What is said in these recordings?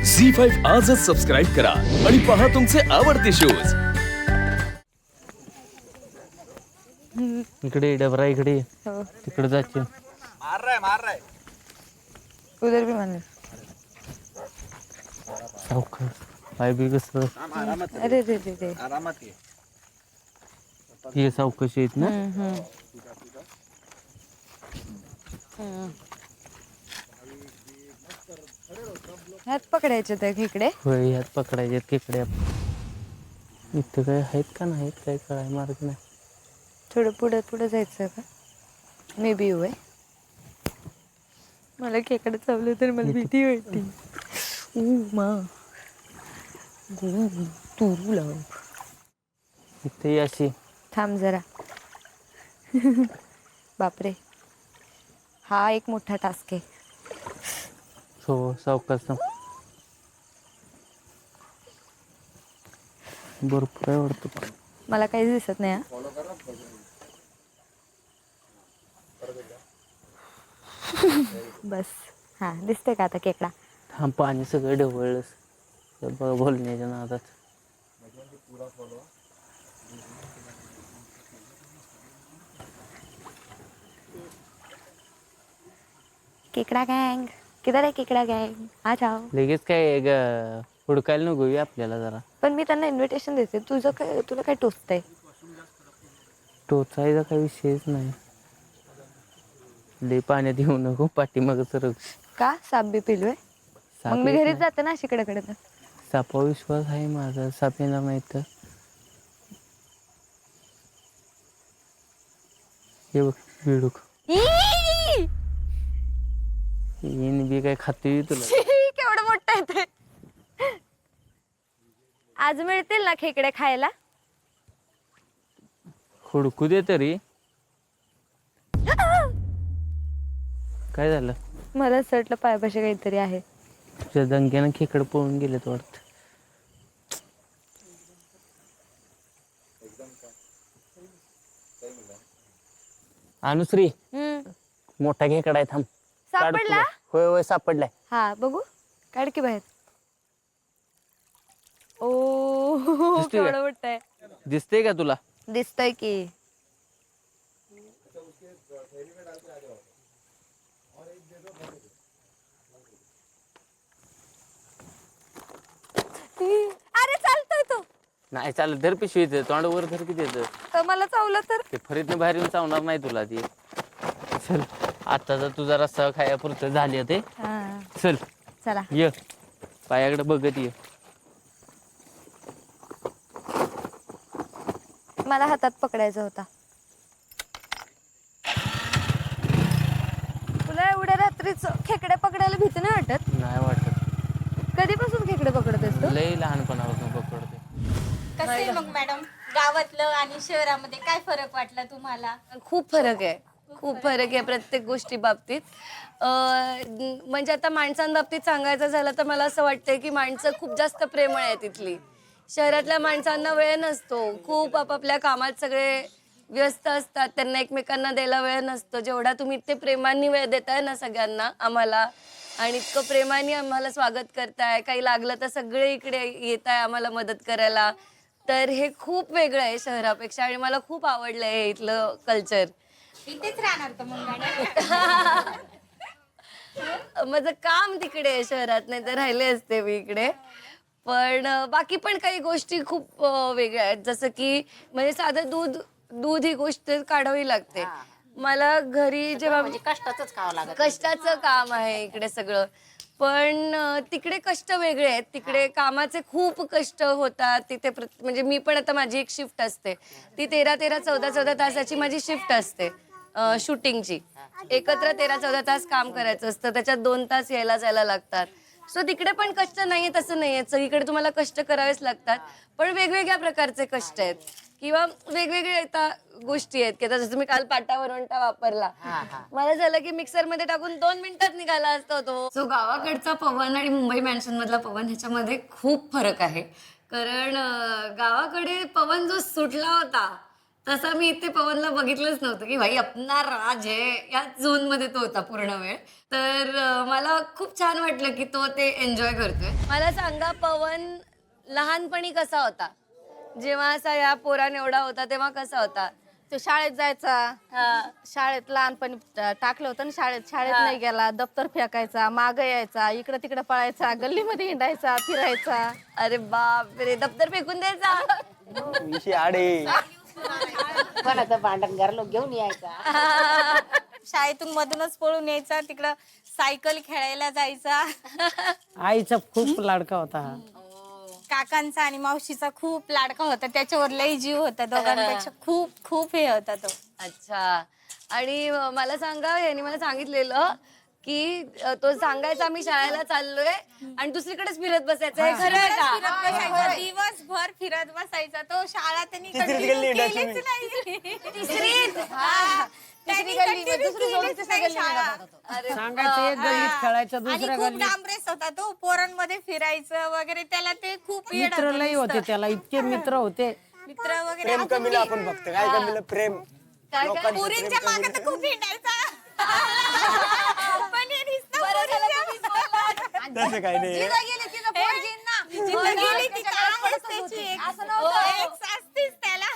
झी5 आजच सबस्क्राईब करा आणि पहा तुमचे आवडते शोज। इकडे डबरा इकडे हो तिकडे जायचे मार रहा है उधर भी मंदिर। सावकार पाय बी कसं अरे रे रे रे आरामात ये हे सावकाशी आहेत ना हात पकडायचे ते इकडे। होय ह्यात पकडायचे खेकडे इथं काय आहेत का नाहीत काय कळाय मार्ग नाही थोडं पुढे पुढे जायचं का मे बी होय मला खेकडे चावलं तर मला भीती वाटते मा तुरू लाव इथे अशी थांब जरा बापरे हा एक मोठा टास्क आहे। हो सावकाश भरपूर आहे वाटतं मला काहीच दिसत नाही बस हा दिसते का आता खेकडा। हा पाणी सगळं ढवळलंच बोलण्याच्या नादात केकड़ा गैंग किधर है केकड़ा गैंग आ जाओ। लगेच काय हुडकायला नको आपल्याला जरा पण मी त्यांना इन्व्हिटेशन देते तुझं काय तुला काय टोचतंय टोचायचा काही विषयच नाही लई पाण्यात येऊ नको पाठीमागं सरक का साप बी पिलोय मग साप मी येत घरीच नाही जाते ना शिकडेकडे तर सापावर विश्वास आहे माझा साप येणार माहित हे बघ बिडूक येईन बी काय खाते तुला केवढं मोठं आहे ते आज मिळतील ना खेकडे खायला हुडकू दे तरी काय झालं मला असं वाटलं पायापाशी काहीतरी आहे तुझ्या दंग्यानं खेकड पळून गेलेत वाटत अनुश्री मोठा खेकडा आहे थांब काढ सापडला तुला. होय होय सापडलाय हा बघू काढ की बाहेर ओ दिसतोय का? केवढं मोठं आहे दिसतंय का तुला दिसतंय की अरे चालतोय तो नाही चालत धर पिशवी येते तोंडावर धर किती येतं तर मला चावलं तर ते फरीतनं बाहेर येऊन चावणार नाही तुला ती चल आता जर तुझा रस्सा खायापुरतं झाली ते हा चल चला ये पायाकडे बघत ये मला हातात पकडायचा होता तुला एवढ्या रात्रीच खेकडे पकडायला भीती नाही वाटत नाही वाटत कधीपासून खेकडे पकडतेस तू लई लहानपणापासून पकडते कसं आहे मग मॅडम गावातलं आणि शहरामध्ये काय फरक वाटला तुम्हाला? खूप फरक आहे खूप फरक आहे प्रत्येक गोष्टी बाबतीत म्हणजे आता माणसांबाबतीत सांगायचं झालं तर मला असं वाटतंय की माणसं खूप जास्त प्रेमळ आहे तिथली शहरातल्या माणसांना वेळ नसतो खूप आपापल्या कामात सगळे व्यस्त असतात त्यांना एकमेकांना द्यायला वेळ नसतो जेवढा तुम्ही ते प्रेमाने वेळ देताय ना सगळ्यांना आम्हाला आणि इतकं प्रेमाने आम्हाला स्वागत करताय काही लागलं तर सगळे इकडे येत आहे आम्हाला मदत करायला तर हे खूप वेगळं आहे शहरापेक्षा आणि मला खूप आवडलं आहे इथलं कल्चर इथेच राहणार तर मग मॅडम माझं काम तिकडे आहे शहरात नाही तर राहिले असते मी इकडे पण बाकी पण काही गोष्टी खूप वेगळ्या आहेत जसं की म्हणजे साधं दूध ही गोष्ट काढावी लागते मला घरी जेव्हा म्हणजे कष्टाचंच खावं लागत कष्टाचं काम आहे इकडे सगळं पण तिकडे कष्ट वेगळे आहेत तिकडे कामाचे खूप कष्ट होतात तिथे म्हणजे मी पण आता माझी एक शिफ्ट असते ती 13-14 तासाची माझी शिफ्ट असते शूटिंगची एकत्र 13-14 तास काम करायचं असतं त्याच्यात 2 तास यायला जायला लागतात सो तिकडे पण कष्ट नाहीये तसं नाहीये सगळीकडे तुम्हाला कष्ट करावेच लागतात पण वेगवेगळ्या प्रकारचे कष्ट आहेत किंवा वेगवेगळे आता गोष्टी आहेत की आता जसं मी काल पाटा वरवंटा वापरला मला झालं की मिक्सर मध्ये टाकून 2 मिनिटात निघाला असतो तो सो गावाकडचा पवन आणि मुंबई मॅन्शन मधला पवन ह्याच्यामध्ये खूप फरक आहे कारण गावाकडे पवन जो सुटला होता तसा मी इथे पवनला बघितलंच नव्हतं की भाई अपना राज आहे या झोन मध्ये तो होता पूर्ण वेळ. तर मला खूप छान वाटलं की तो ते एन्जॉय करतोय. मला सांगा पवन लहानपणी कसा होता, जेव्हा असा या पोरान एवढा होता तेव्हा कसा होता? तो शाळेत जायचा, शाळेत लहानपणी टाकलं होतं ना शाळेत नाही गेला, दप्तर फेकायचा, माग यायचा, इकडे तिकडे पळायचा, गल्लीमध्ये हिंडायचा, फिरायचा. अरे बाप रे, दप्तर फेकून द्यायचा. विषय आडे कोणाचं भांडण घरलो घेऊन यायचा. शाळेतून मधूनच पळून यायचा, तिकडं सायकल खेळायला जायचा. आईचा खूप लाडका होता हा. काकांचा आणि मावशीचा खूप लाडका होता, त्याच्यावर लई जीव होता, दोघांपेक्षा खूप खूप हे होता तो. अच्छा. आणि मला सांगा, यांनी मला सांगितलेलं की तो सांगायचा आम्ही शाळेला चाललोय आणि दुसरीकडेच फिरत बसायचं. हे खरं आहे का? फिरत बसायचा, दिवसभर फिरत बसायचा तो. शाळा त्यांनी continue केलीच नाही. तिसरीत? हा. त्यांनी continue केलीच नाही शाळा. अरे सांगायचं एक गल्लीत खेळायचं, आणि दुसऱ्या खूप गल्लीत. डांबरेस होता तो, पोरांमध्ये फिरायचं वगैरे, त्याला ते खूप येड मित्र होतं लई होते नुसतं. त्याला, इतके मित्र होते. मित्र वगैरे प्रेम कमीला आपण फक्त काय कमीला प्रेम. पुरींच्या मागे तर खूप हिंडायचा. पण हे नुसतं पुरीच्या- तसं काही नाही जिथं गेली तिथं आहेच त्याची एक. एक असतीच त्याला.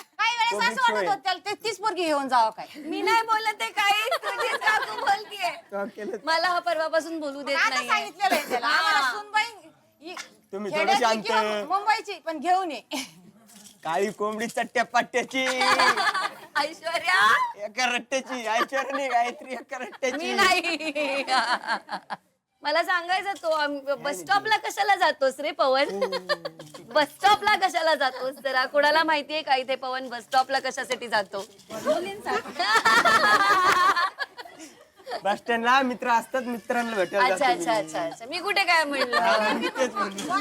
तीच पोरगी घेऊन जावं काय. मी नाही बोलत आहे काही, तुझीच काकू बोलतीये. मला हा परवापासून बोलू देत नाही. सांगितलेलं आहे त्याला, आम्हाला सुनबाई तुम्ही थोडं शांत. मुंबईची पण घेऊन ये. काळी कोंबडी चट्ट्या पाट्याची, ऐश्वर्या एका रट्ट्याची. ऐश्वर्या गायत्री एका मी रट्ट्याची. नाही. मला सांगायचं, तो बस स्टॉपला कशाला जातोस रे पवन? बस स्टॉपला कशाला जातोस? जरा कोणाला माहितीये का इथे पवन बस स्टॉपला कशासाठी जातो? बस स्टँडला मित्र असतात, मित्रांना भेटायला अच्छा जातो अच्छा मी. अच्छा अच्छा. मी कुठे काय म्हणलं? मी तेच म्हणलो.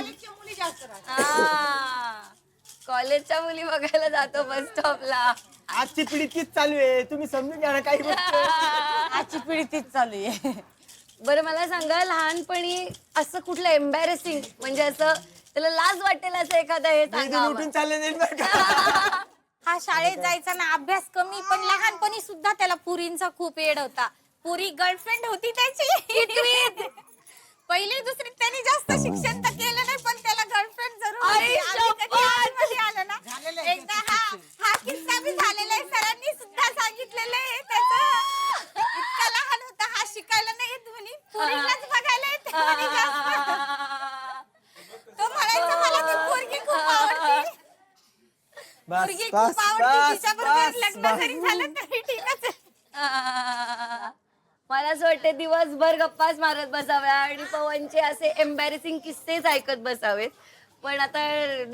कॉलेजच्या मुली बघायला जातो बस स्टॉपला. आजची पिढी तीच चालू आहे, तुम्ही समजून घ्या ना काही गोष्ट. आजची पिढी तीच चालू आहे. बरं मला सांगा, लहानपणी असं कुठलं एम्बॅरेसिंग म्हणजे असं त्याला लाज वाटेल असं एखादं हे मी सांगा इथून उठून चालले जाईल बरं का. हा शाळेत जायचा ना, अभ्यास कमी, पण लहानपणी सुद्धा त्याला पुरींचा खूप येड होता. पुरी गर्लफ्रेंड होती त्याची. पहिली दुसरी त्यांनी जास्त शिक्षण तर केलं नाही, पण त्याला गर्लफ्रेंड जरूर होती. आम्ही कधी आतमध्ये आलो ना, एकदा हा किस्सा बी झालेला आहे, सरांनी सुद्धा सांगितलेलं आहे त्याचं. इतका लहान होता हा, शिकायला नाही येत म्हणे, पुरीलाच बघायला येते म्हणे जास्त. तो म्हणायचा मला ती पोरगी खूप आवडते. बस पोरगी बस खूप आवडते, बस तिच्याबरोबर बस लग्न बस. जरी झालं तरी ठीकच आहे. मला असं वाटतं दिवसभर गप्पाच मारत बसाव्या आणि पवनचे असे एम्बॅरेसिंग किस्सेच ऐकत बसावेत. पण आता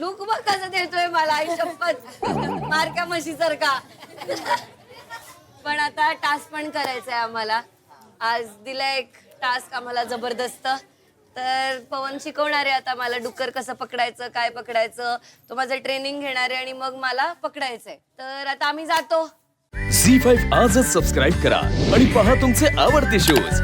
लुक बघ कसं देतोय मला, आई शपथ मारका म्हशीसारखा. पण आता टास्क पण करायचा आहे आम्हाला. आज दिला एक टास्क आम्हाला जबरदस्त. तर पवन शिकवणार आहे आता मला डुक्कर कसं पकडायचं, काय पकडायचं. तो माझं ट्रेनिंग घेणार आहे आणि मग मला पकडायचंय. तर आता आम्ही जातो. झी5 आजच सबस्क्राईब करा आणि पहा तुमचे आवडते शोज